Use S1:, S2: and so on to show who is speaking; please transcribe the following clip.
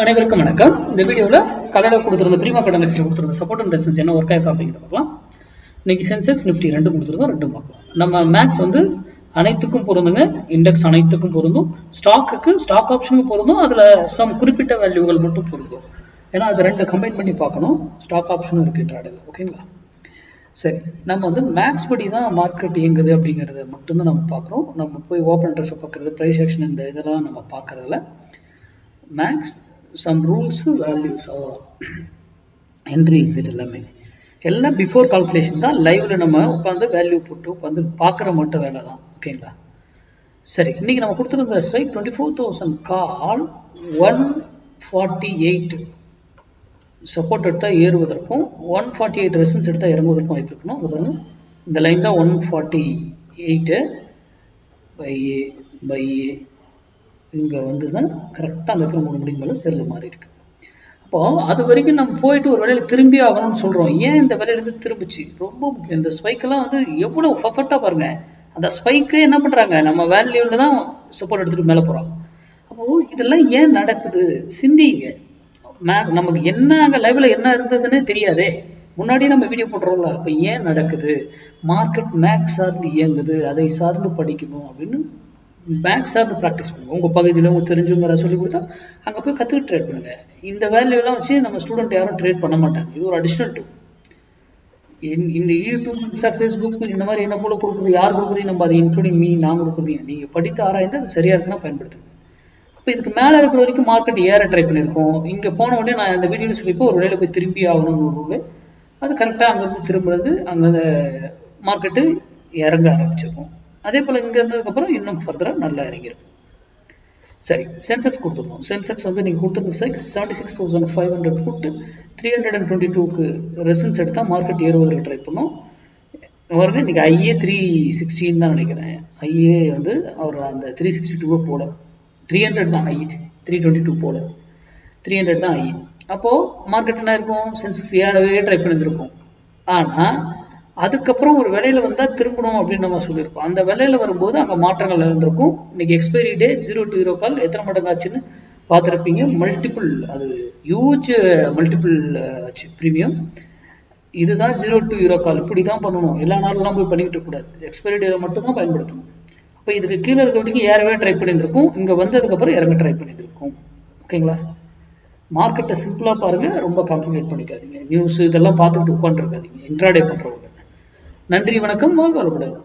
S1: அனைவருக்கும் வணக்கம். இந்த வீடியோவில் கலரில் கொடுத்துருந்த ப்ரீமா கடன்ஸ்ல கொடுத்துருந்த சப்போர்ட் அண்ட் ரெசிஸ்டன்ஸ் என்ன ஒர்க் ஆயிருக்கும் அப்படிங்கிறத பார்க்கலாம். இன்னைக்கு சென்செக்ஸ் நிஃப்டி ரெண்டும் கொடுத்துருந்தோம், ரெண்டும் பார்க்கலாம். நம்ம மேக்ஸ் அனைத்துக்கும் பொருந்துங்க, இண்டெக்ஸ் அனைத்துக்கும் பொருந்தும், ஸ்டாக்குக்கு ஸ்டாக் ஆப்ஷனுக்கும் பொருந்தும், அதில் சம் குறிப்பிட்ட வேல்யூகள் மட்டும் பொருந்தும். ஏன்னா அது ரெண்டு கம்பைன் பண்ணி பார்க்கணும். ஸ்டாக் ஆப்ஷனும் இருக்குன்ற இடையில, ஓகேங்களா? சரி, நம்ம மேக்ஸ் படி தான் மார்க்கெட் இயங்குது அப்படிங்கிறத மட்டும்தான் நம்ம பார்க்குறோம். நம்ம போய் ஓப்பன் இன்ட்ரெஸ்ட்டை பார்க்குறது, ப்ரைஸ் ஆக்ஷன், இந்த இதெல்லாம் நம்ம பார்க்கறதில்ல. Makes some rules values entry exit எல்லாம் பிஃபோர் கால்குலேஷன் தான். லைவ்ல நம்ம உட்காந்து வேல்யூ போட்டு உட்காந்து பார்க்குற மட்டும் வேலை தான், ஓகேங்களா? சரி, இன்னைக்கு நம்ம கொடுத்துருந்த ஸ்ட்ரைக் 24,000 கால் 148 சப்போர்ட் எடுத்தால் ஏறுவதற்கும் 148 ரெசன்ஸ் எடுத்தால் இறங்குவதற்கும் வாய்ப்பு இருக்கணும். அது பாருங்க, இந்த லைன் தான் 148 பை ஏ இங்கே தான் கரெக்டாக அந்த இடத்துல 3 மணிக்கு மேலே செல்லு மாறி இருக்கு. அப்போ அது வரைக்கும் நம்ம போயிட்டு ஒரு வேலையில் திரும்பி ஆகணும்னு சொல்கிறோம். ஏன் இந்த வேலையிலேருந்து திரும்பிச்சு ரொம்ப முக்கியம். இந்த ஸ்பைக்கெல்லாம் எவ்வளோ பர்ஃபெக்டாக பாருங்க. அந்த ஸ்பைக்கு என்ன பண்ணுறாங்க, நம்ம வேல்யூவில் தான் சப்போர்ட் எடுத்துகிட்டு மேலே போகிறோம். அப்போது இதெல்லாம் ஏன் நடக்குது சிந்திங்க. நமக்கு என்ன அங்கே லைவில் என்ன இருந்ததுன்னே தெரியாதே. முன்னாடியே நம்ம வீடியோ போடுறோம்ல. அப்போ ஏன் நடக்குது? மார்க்கெட் மேக்ஸ் சார்ந்து இயங்குது, அதை சார்ந்து படிக்கணும் அப்படின்னு மேக்ஸ் சார்ந்து ப்ராக்டிஸ் பண்ணுங்க. உங்கள் பகுதியில் உங்களுக்கு தெரிஞ்சவங்க சொல்லி கொடுத்தா அங்கே போய் கற்றுக்கிட்டு ட்ரேட் பண்ணுங்கள். இந்த வேல்யூலாம் வச்சு நம்ம ஸ்டூடெண்ட் யாரும் ட்ரேட் பண்ண மாட்டாங்க. இது ஒரு அடிஷ்னல் டூல். இந்த யூடியூப், இன்ஸ்டா, ஃபேஸ்புக் இந்த மாதிரி என்ன போல கொடுக்குறது, யார் கொடுக்குறதையும் நம்ம அதை இன்க்ளூடிங் நான் கொடுக்குறதையும் நீங்கள் படித்து ஆராய்ந்து அது சரியாக இருக்குன்னா பயன்படுத்துங்க. அப்போ இதுக்கு மேலே இருக்கிற வரைக்கும் மார்க்கெட் ஏற ட்ரை பண்ணியிருக்கோம். இங்கே போன உடனே நான் இந்த வீடியோவில் சொல்லிப்போ ஒரு வேலையில் போய் திரும்பி ஆகணும்னு ஒரு ரூல். அது கரெக்டாக அங்கேருந்து திரும்புறது, அங்கே மார்க்கெட்டு இறங்க ஆரம்பிச்சிருக்கும். அதே போல் இங்கே இருந்ததுக்கப்புறம் இன்னும் ஃபர்தராக நல்லா இறங்கியிருக்கும். சரி, சென்செக்ஸ் கொடுத்துருக்கோம். சென்செக்ஸ் நீங்கள் கொடுத்துருந்த 76,500 போட்டு 322க்கு ரெசன்ஸ் எடுத்தால் மார்க்கெட் ஏறுவதற்கு ட்ரை பண்ணும். பாருங்க, இன்னைக்கு ஐஏ 316 தான் நினைக்கிறேன். ஐஏ அவர் அந்த 362 போல, 300 தான் ஐஏ, 322 போல, 300 தான் ஐஏ. அப்போது மார்க்கெட் என்ன இருக்கும், சென்செக்ஸ் ஏறவே ட்ரை பண்ணியிருந்திருக்கும். ஆனால் அதுக்கப்புறம் ஒரு விலையில வந்தால் திரும்பணும் அப்படின்னு நம்ம சொல்லியிருக்கோம். அந்த விலையில வரும்போது அங்கே மாற்றங்கள் இருந்திருக்கும். இன்னைக்கு எக்ஸ்பைரி டே 0 to 0 கால் எத்தனை மடங்கு ஆச்சுன்னு பார்த்துருப்பீங்க. மல்டிபிள், அது ஹியூஜ் மல்டிபிள் ஆச்சு ப்ரீமியம். இதுதான் 0 to 0 கால். இப்படி தான் பண்ணணும். எல்லா நாளெல்லாம் போய் பண்ணிக்கிட்டு இருக்கக்கூடாது. எக்ஸ்பைரி டேல மட்டும்தான் பயன்படுத்தணும். அப்போ இதுக்கு கீழே இருக்க வரைக்கும் ஏறவே ட்ரை பண்ணியிருந்திருக்கும். இங்கே வந்ததுக்கப்புறம் இறங்க ட்ரை பண்ணியிருந்திருக்கும். ஓகேங்களா? மார்க்கெட்டை சிம்பிளாக பாருங்கள், ரொம்ப காம்ப்ளிகேட் பண்ணிக்காதீங்க. நியூஸ் இதெல்லாம் பார்த்துக்கிட்டு உட்காந்துருக்காதீங்க இன்ட்ராடே பண்ணுறவங்க. நன்றி, வணக்கம், வாழ்க வளமுடன்.